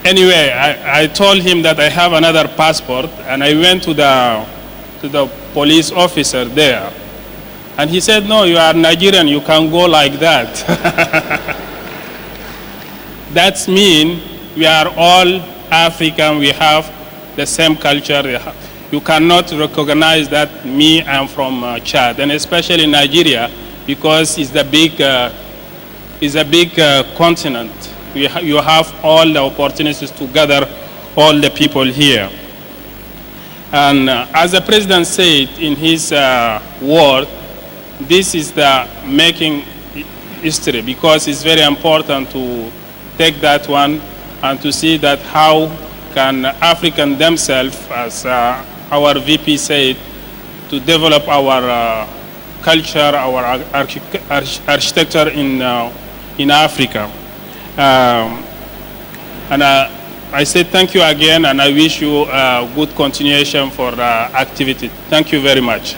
Anyway, I told him that I have another passport, and I went to the police officer there. And he said, no, you are Nigerian, you can go like that. That means we are all African, we have the same culture. You cannot recognize that me, I'm from Chad, and especially Nigeria, because it's a big continent. You have all the opportunities to gather all the people here. And as the president said in his word, this is the making history, because it's very important to take that one and to see that how can African themselves, as our VP said, to develop our culture, our architecture in Africa. And I say thank you again, and I wish you a good continuation for the activity. Thank you very much.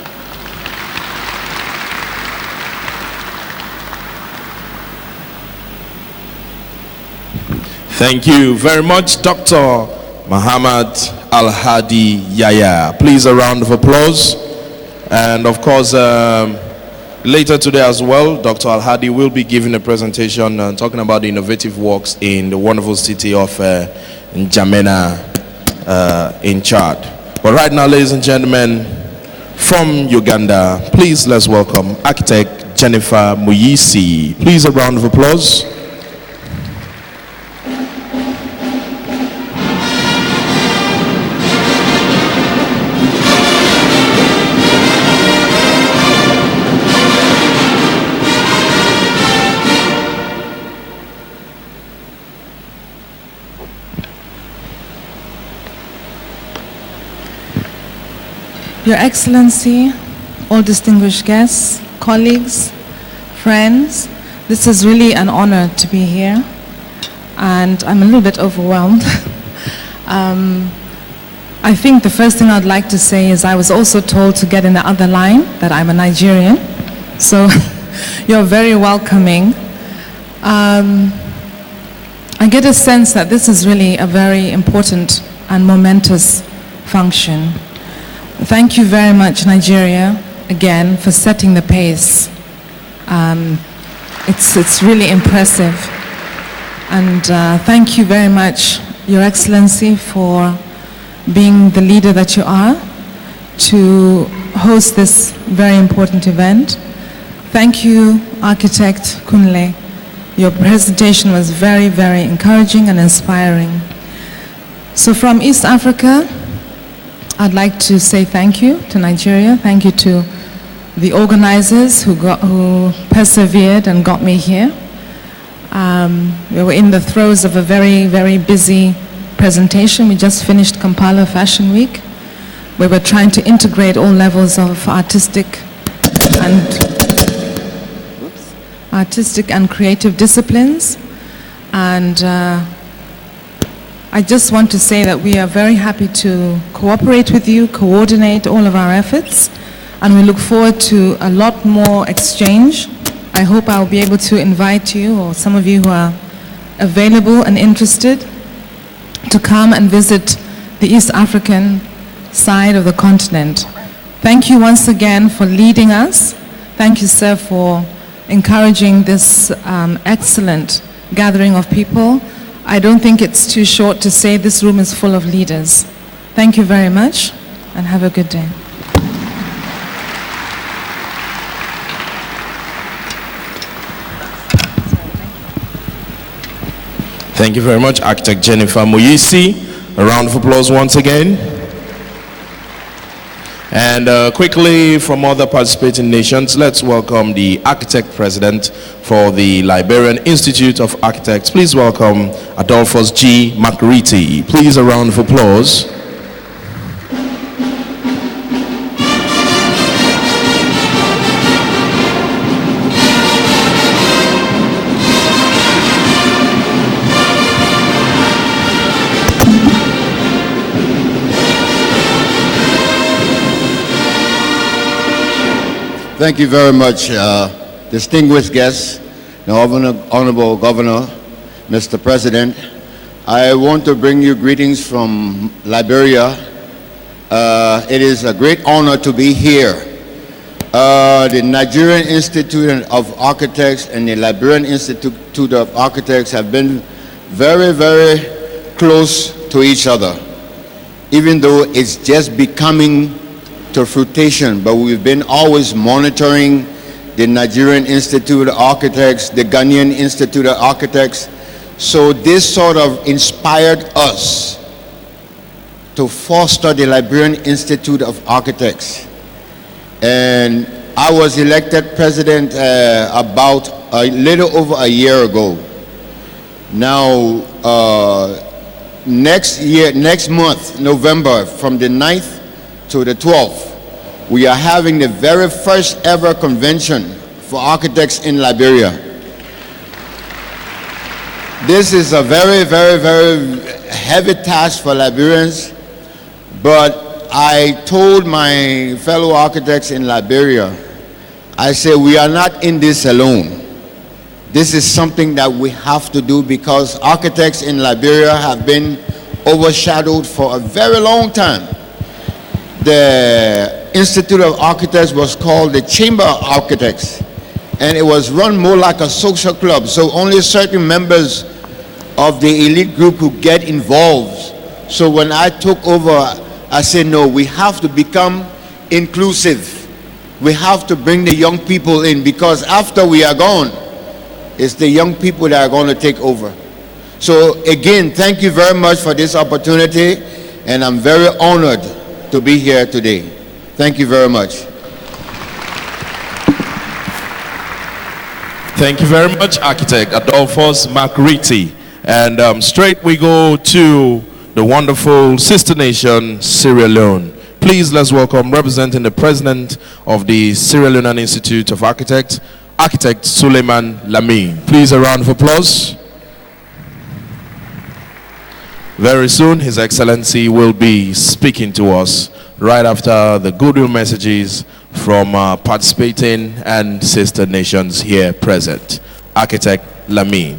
Thank you very much, Dr. Muhammad Al-Hadi Yaya. Please, a round of applause. And of course, later today as well, Dr. Al-Hadi will be giving a presentation talking about the innovative works in the wonderful city of N'Djamena in Chad. But right now, ladies and gentlemen, from Uganda, please let's welcome architect Jennifer Muyisi. Please, a round of applause. Your Excellency, all distinguished guests, colleagues, friends, this is really an honor to be here, and I'm a little bit overwhelmed. I think the first thing I'd like to say is I was also told to get in the other line that I'm a Nigerian, so you're very welcoming. I get a sense that this is really a very important and momentous function. Thank you very much, Nigeria, again, for setting the pace. It's really impressive. And thank you very much, Your Excellency, for being the leader that you are to host this very important event. Thank you, Architect Kunle. Your presentation was very, very encouraging and inspiring. So from East Africa, I'd like to say thank you to Nigeria. Thank you to the organizers who persevered and got me here. We were in the throes of a very, very busy presentation. We just finished Kampala Fashion Week. We were trying to integrate all levels of artistic and creative disciplines. And I just want to say that we are very happy to cooperate with you, coordinate all of our efforts, and we look forward to a lot more exchange. I hope I'll be able to invite you, or some of you who are available and interested, to come and visit the East African side of the continent. Thank you once again for leading us. Thank you, sir, for encouraging this excellent gathering of people. I don't think it's too short to say this room is full of leaders. Thank you very much, and have a good day. Thank you very much, Architect Jennifer Muyisi. A round of applause once again. And quickly, from other participating nations, let's welcome the Architect President for the Liberian Institute of Architects. Please welcome Adolphus G. Makriti. Please, a round of applause. Thank you very much, distinguished guests, the Honorable Governor, Mr. President, I want to bring you greetings from Liberia. It is a great honor to be here. The Nigerian Institute of Architects and the Liberian Institute of Architects have been very, very close to each other, even though it's just becoming to fruition, but we've been always monitoring the Nigerian Institute of Architects, the Ghanaian Institute of Architects. So this sort of inspired us to foster the Liberian Institute of Architects. And I was elected president about a little over a year ago. Now, next month, November, from the 9th to the 12th, we are having the very first ever convention for architects in Liberia. This is a very, very, very heavy task for Liberians, but I told my fellow architects in Liberia, I said, we are not in this alone. This is something that we have to do because architects in Liberia have been overshadowed for a very long time. The Institute of Architects was called the Chamber of Architects, and it was run more like a social club, so only certain members of the elite group could get involved. So when I took over, I said, no, we have to become inclusive. We have to bring the young people in, because after we are gone, it's the young people that are going to take over. So again, thank you very much for this opportunity, and I'm very honored to be here today. Thank you very much. Thank you very much, Architect Adolphus Makriti. And straight we go to the wonderful sister nation, Sierra Leone. Please, let's welcome, representing the president of the Sierra Leonean Institute of Architects, Architect Suleiman Lamine. Please, a round of applause. Very soon, His Excellency will be speaking to us right after the goodwill messages from participating and sister nations here present. Architect Lamine.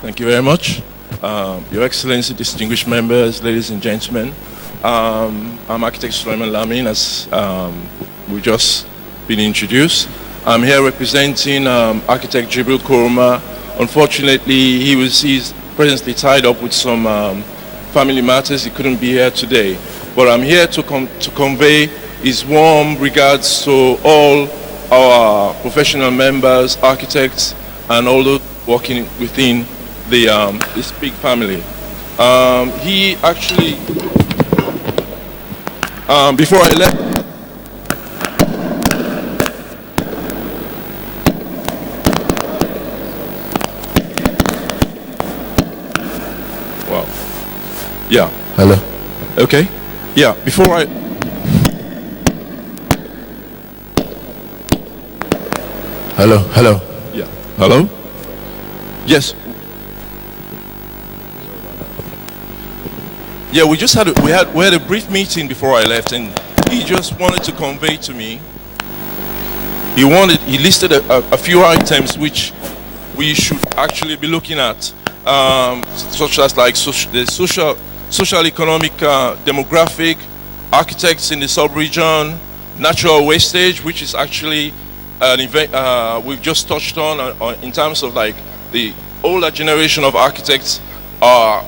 Thank you very much. Your Excellency, distinguished members, ladies and gentlemen. I'm Architect Suleiman Lamine, as we've just been introduced. I'm here representing Architect Jibril Koroma. Unfortunately, he's presently tied up with some family matters. He couldn't be here today. But I'm here to convey his warm regards to all our professional members, architects, and all those working within this big family. He actually, before I left, wow, yeah, Hello. okay, yeah, before I, Hello. yeah, hello, yes. Yeah, we had a brief meeting before I left, and he just wanted to convey to me. He listed a few items which we should actually be looking at, such as like the social, economic, demographic, architects in the sub-region, natural wastage, which is actually an event we've just touched on in terms of like the older generation of architects are.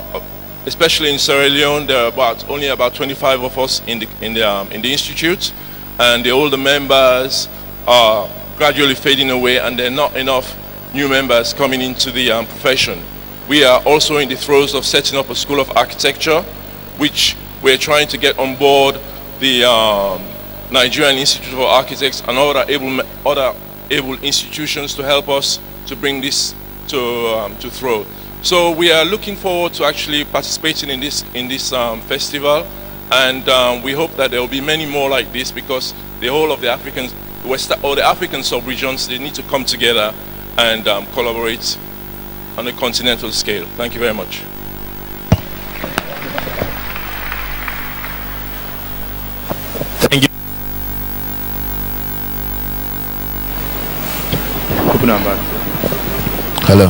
Especially in Sierra Leone, there are only about 25 of us in the institute, and the older members are gradually fading away, and there are not enough new members coming into the profession. We are also in the throes of setting up a school of architecture, which we're trying to get on board the Nigerian Institute of Architects and other able institutions to help us to bring this to throw. So we are looking forward to actually participating in this festival, and we hope that there will be many more like this, because the whole of the African sub-regions, they need to come together and collaborate on a continental scale. Thank you very much. Hello.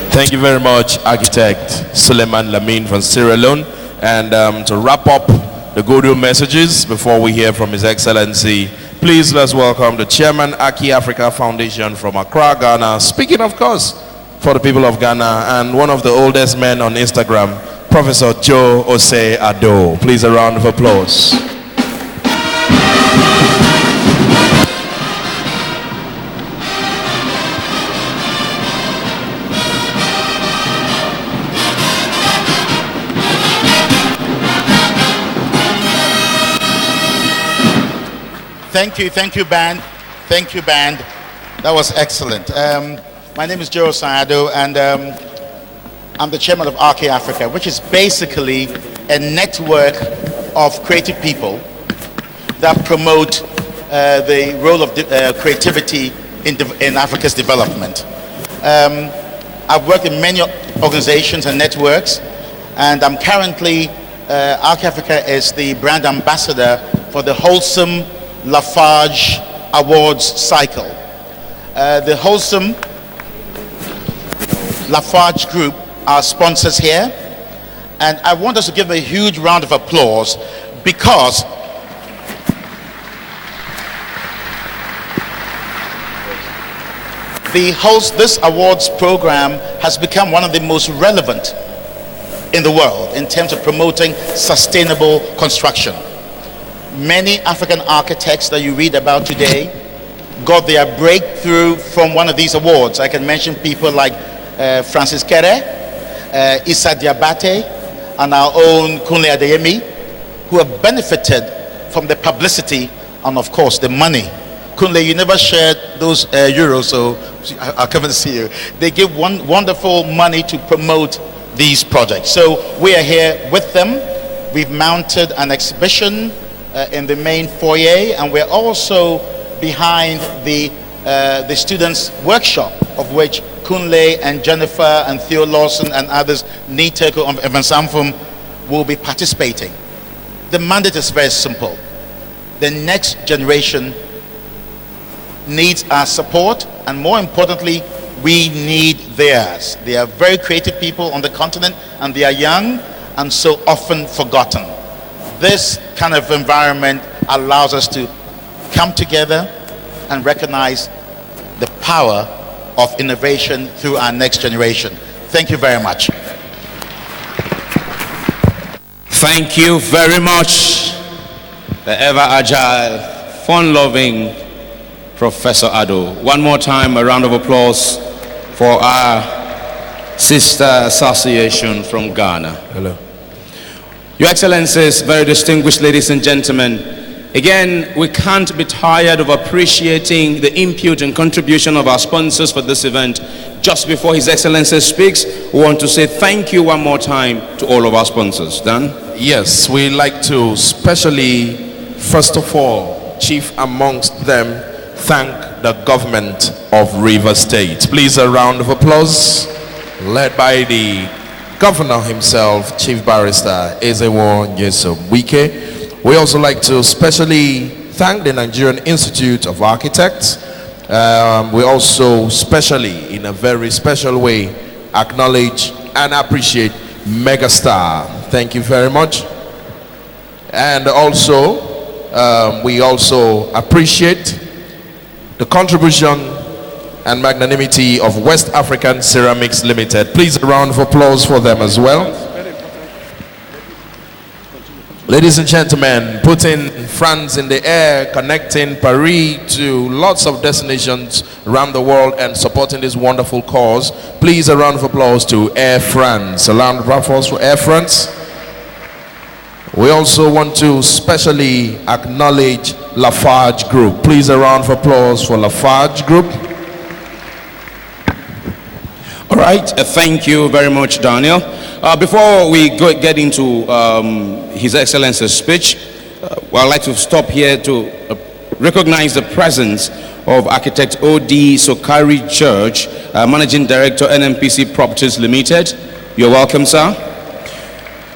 Thank you very much, Architect Suleiman Lamin from Sierra Leone. And to wrap up the goodwill messages before we hear from His Excellency, please let's welcome the Chairman, Aki Africa Foundation from Accra, Ghana. Speaking, of course, for the people of Ghana, and one of the oldest men on Instagram, Professor Joe Osei Ado. Please, a round of applause. Thank you, band. Thank you, band. That was excellent. My name is Joe Sayado, and I'm the chairman of Aki Africa, which is basically a network of creative people that promote the role of creativity in Africa's development. I've worked in many organizations and networks, and I'm currently, Aki Africa is the brand ambassador for the Wholesome Lafarge Awards cycle. The Wholesome Lafarge Group are sponsors here, and I want us to give a huge round of applause because this awards program has become one of the most relevant in the world in terms of promoting sustainable construction. Many African architects that you read about today got their breakthrough from one of these awards. I can mention people like Francis Kere, Issa Diabate, and our own Kunle Adeyemi, who have benefited from the publicity and, of course, the money. Kunle, you never shared those euros, so I'll come and see you. They give wonderful money to promote these projects. So we are here with them. We've mounted an exhibition in the main foyer, and we're also behind the students' workshop, of which Kunle and Jennifer and Theo Lawson and others, Niteko and Evan Samfum, will be participating. The mandate is very simple. The next generation needs our support, and more importantly, we need theirs. They are very creative people on the continent, and they are young and so often forgotten. This kind of environment allows us to come together and recognize the power of innovation through our next generation. Thank you very much. Thank you very much, the ever agile, fun-loving Professor Ado. One more time, a round of applause for our sister association from Ghana. Hello. Your Excellencies, very distinguished ladies and gentlemen, again, we can't be tired of appreciating the input and contribution of our sponsors for this event. Just before His Excellency speaks, we want to say thank you one more time to all of our sponsors. Dan? Yes, we like to especially, first of all, chief amongst them, thank the government of Rivers State. Please, a round of applause, led by the governor himself, Chief Barrister Ezewon Nyesom Wike. We also like to especially thank the Nigerian Institute of Architects. We also especially, in a very special way, acknowledge and appreciate Megastar. Thank you very much. And also, we also appreciate the contribution and magnanimity of West African Ceramics Limited. Please, a round of applause for them as well. Ladies and gentlemen, putting France in the air, connecting Paris to lots of destinations around the world and supporting this wonderful cause. Please, a round of applause to Air France. A round of applause for Air France. We also want to specially acknowledge Lafarge Group. Please, a round of applause for Lafarge Group. All right, thank you very much, Daniel. Before we get into His Excellency's speech, I'd like to stop here to recognize the presence of Architect O.D. Sokari Church, Managing Director, NMPC Properties Limited. You're welcome, sir.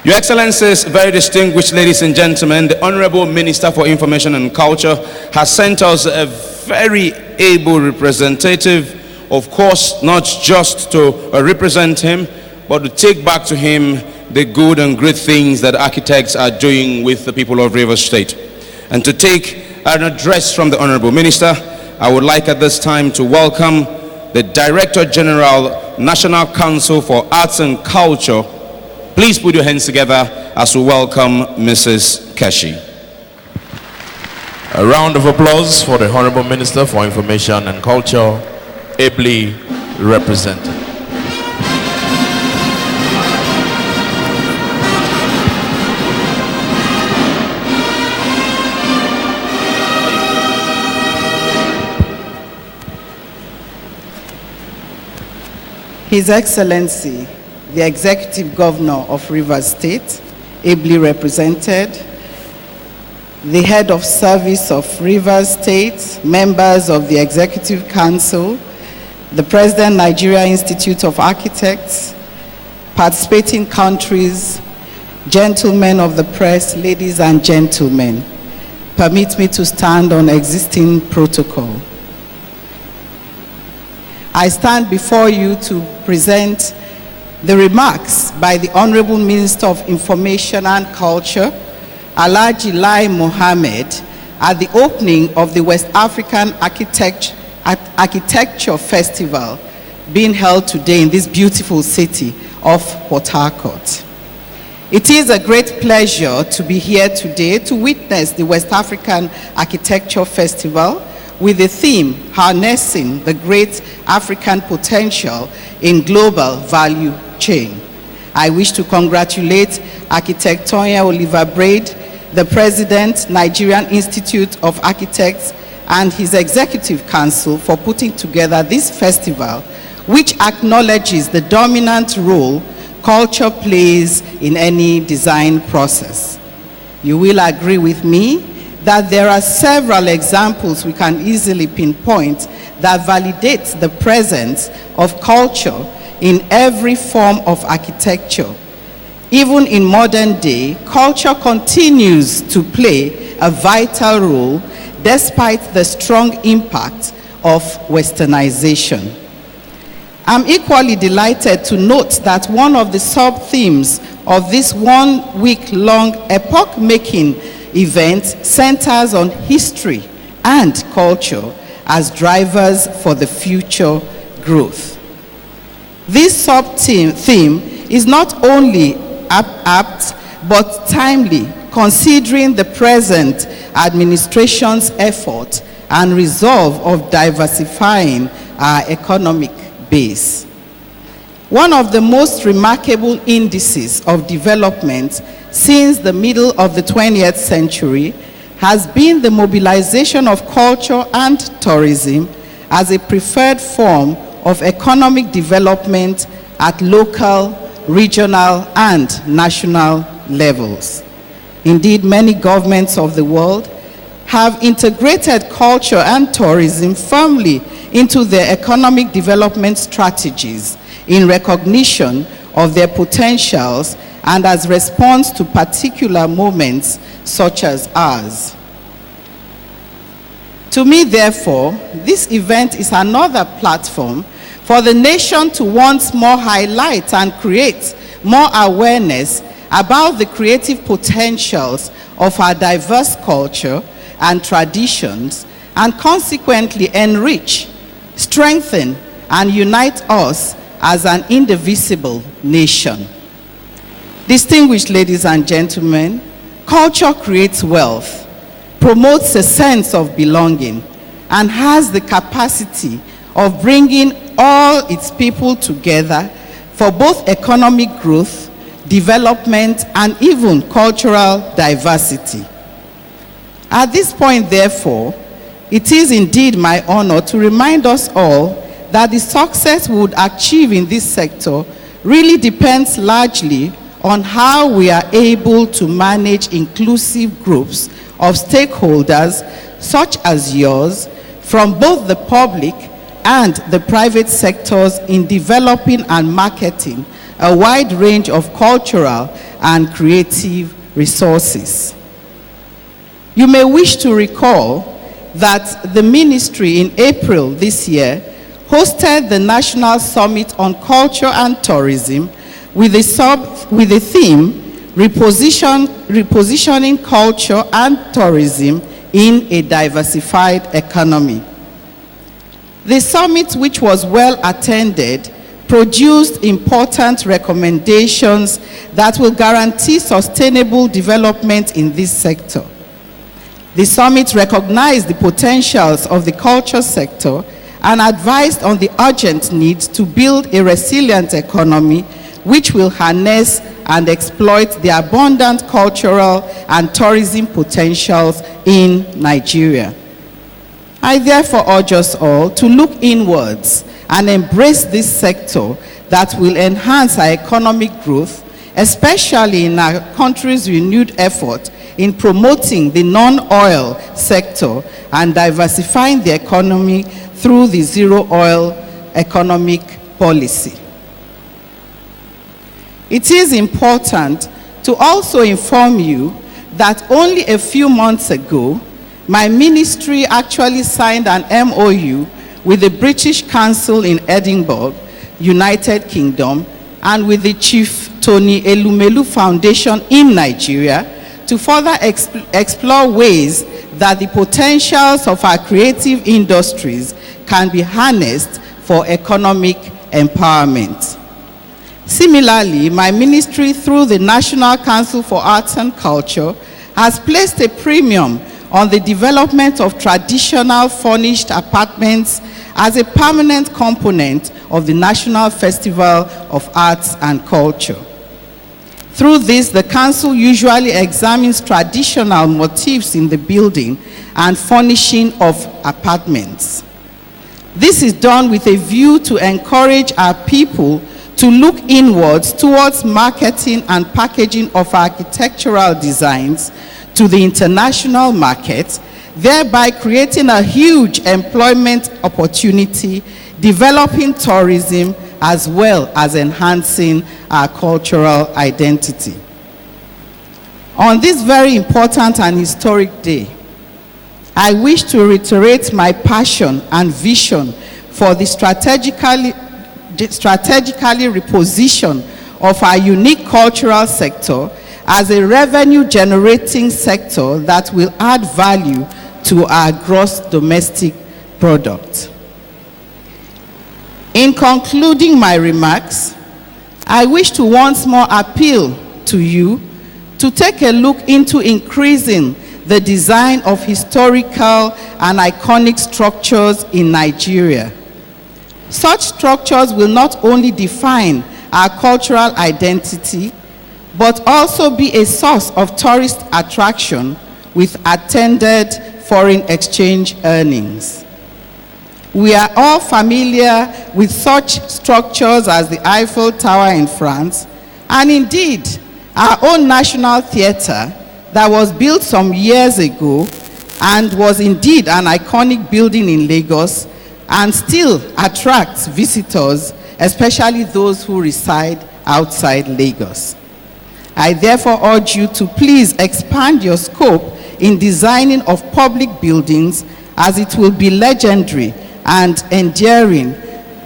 Your Excellencies, very distinguished ladies and gentlemen, the Honorable Minister for Information and Culture has sent us a very able representative of course, not just to represent him, but to take back to him the good and great things that architects are doing with the people of Rivers State. And to take an address from the Honorable Minister, I would like at this time to welcome the Director General, National Council for Arts and Culture. Please put your hands together as we welcome Mrs. Keshi. A round of applause for the Honorable Minister for Information and Culture, ably represented. His Excellency, the Executive Governor of Rivers State, ably represented, the Head of Service of Rivers State, members of the Executive Council, the President, Nigeria Institute of Architects, participating countries, gentlemen of the press, ladies and gentlemen, permit me to stand on existing protocol. I stand before you to present the remarks by the Honorable Minister of Information and Culture, Alhaji Lai Mohammed, at the opening of the West African Architecture Festival being held today in this beautiful city of Port Harcourt. It is a great pleasure to be here today to witness the West African Architecture Festival with the theme, Harnessing the Great African Potential in Global Value Chain. I wish to congratulate Architect Tonya Oliver Braid, the President, Nigerian Institute of Architects, and his Executive Council for putting together this festival, which acknowledges the dominant role culture plays in any design process. You will agree with me that there are several examples we can easily pinpoint that validate the presence of culture in every form of architecture. Even in modern day, culture continues to play a vital role despite the strong impact of westernization. I'm equally delighted to note that one of the sub-themes of this one-week-long epoch-making event centers on history and culture as drivers for the future growth. This sub-theme is not only apt but timely, considering the present administration's effort and resolve of diversifying our economic base. One of the most remarkable indices of development since the middle of the 20th century has been the mobilization of culture and tourism as a preferred form of economic development at local, regional, and national levels. Indeed, many governments of the world have integrated culture and tourism firmly into their economic development strategies in recognition of their potentials and as response to particular moments such as ours. To me, therefore, this event is another platform for the nation to once more highlight and create more awareness about the creative potentials of our diverse culture and traditions, and consequently enrich, strengthen, and unite us as an indivisible nation. Distinguished ladies and gentlemen, culture creates wealth, promotes a sense of belonging, and has the capacity of bringing all its people together for both economic growth, development, and even cultural diversity. At this point, therefore, it is indeed my honor to remind us all that the success we would achieve in this sector really depends largely on how we are able to manage inclusive groups of stakeholders such as yours from both the public and the private sectors in developing and marketing a wide range of cultural and creative resources. You may wish to recall that the ministry in April this year hosted the National Summit on Culture and Tourism with the theme, Repositioning Culture and Tourism in a Diversified Economy. The summit, which was well attended, produced important recommendations that will guarantee sustainable development in this sector. The summit recognized the potentials of the culture sector and advised on the urgent need to build a resilient economy which will harness and exploit the abundant cultural and tourism potentials in Nigeria. I therefore urge us all to look inwards and embrace this sector that will enhance our economic growth, especially in our country's renewed effort in promoting the non-oil sector and diversifying the economy through the zero-oil economic policy. It is important to also inform you that only a few months ago, my ministry actually signed an MOU with the British Council in Edinburgh, United Kingdom, and with the Chief Tony Elumelu Foundation in Nigeria to further explore ways that the potentials of our creative industries can be harnessed for economic empowerment. Similarly, my ministry, through the National Council for Arts and Culture, has placed a premium on the development of traditional furnished apartments as a permanent component of the National Festival of Arts and Culture. Through this, the Council usually examines traditional motifs in the building and furnishing of apartments. This is done with a view to encourage our people to look inwards towards marketing and packaging of architectural designs to the international market, thereby creating a huge employment opportunity, developing tourism, as well as enhancing our cultural identity. On this very important and historic day, I wish to reiterate my passion and vision for the strategically reposition of our unique cultural sector as a revenue-generating sector that will add value to our gross domestic product. In concluding my remarks, I wish to once more appeal to you to take a look into increasing the design of historical and iconic structures in Nigeria. Such structures will not only define our cultural identity, but also be a source of tourist attraction with attended foreign exchange earnings. We are all familiar with such structures as the Eiffel Tower in France, and indeed, our own National Theatre that was built some years ago and was indeed an iconic building in Lagos and still attracts visitors, especially those who reside outside Lagos. I therefore urge you to please expand your scope in designing of public buildings, as it will be legendary and enduring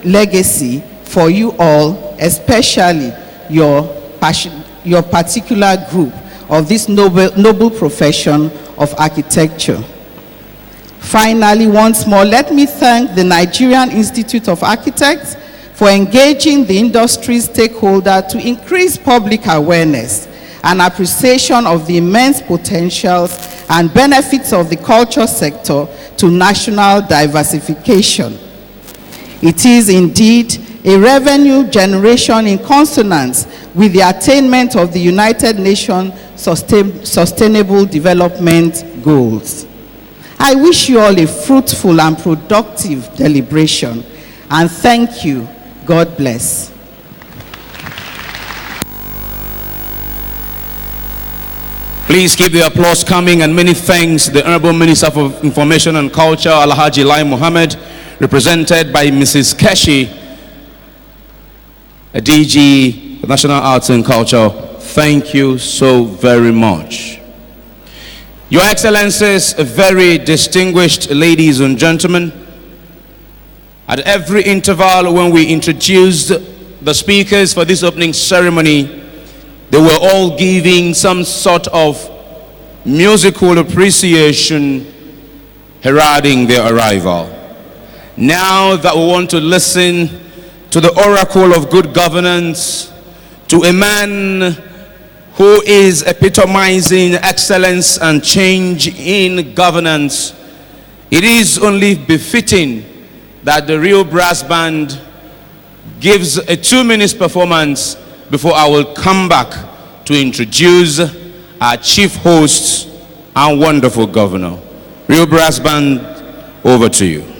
legacy for you all, especially your particular group of this noble profession of architecture. Finally, once more, let me thank the Nigerian Institute of Architects for engaging the industry stakeholder to increase public awareness and appreciation of the immense potentials and benefits of the culture sector to national diversification. It is indeed a revenue generation in consonance with the attainment of the United Nations Sustainable Development Goals. I wish you all a fruitful and productive deliberation, and thank you. God bless. Please keep the applause coming, and many thanks to the Honorable Minister for Information and Culture, Alhaji Lai Mohammed, represented by Mrs. Keshi, a DG of National Arts and Culture. Thank you so very much. Your Excellencies, very distinguished ladies and gentlemen, At every interval when we introduced the speakers for this opening ceremony, they were all giving some sort of musical appreciation heralding their arrival. Now that we want to listen to the oracle of good governance, to a man who is epitomizing excellence and change in governance, it is only befitting that the Real Brass Band gives a 2-minute performance before I will come back to introduce our chief hosts and wonderful governor. Real Brass Band, over to you.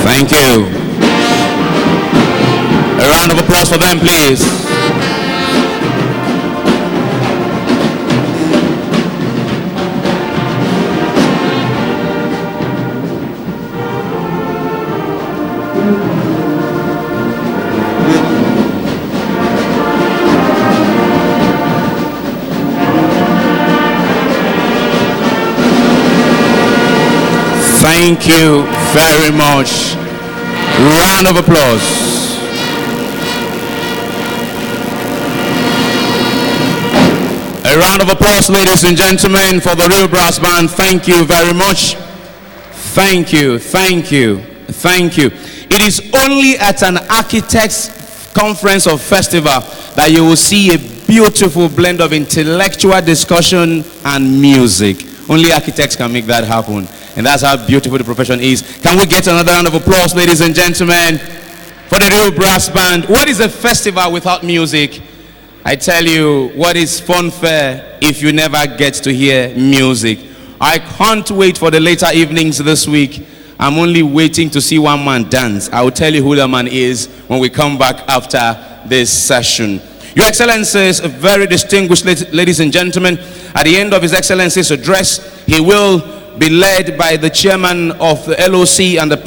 Thank you. A round of applause for them, please. Thank you very much. Round of applause. A round of applause, ladies and gentlemen, for the Real Brass Band. Thank you very much. Thank you, thank you, thank you. It is only at an architects conference or festival that you will see a beautiful blend of intellectual discussion and music. Only architects can make that happen. And that's how beautiful the profession is. Can we get another round of applause, ladies and gentlemen, for the Real Brass Band? What is a festival without music? I tell you, what is fun fair if you never get to hear music? I can't wait for the later evenings this week. I'm only waiting to see one man dance. I will tell you who the man is when we come back after this session. Your Excellencies, very distinguished ladies and gentlemen, at the end of His Excellency's address, he will be led by the chairman of the LOC and the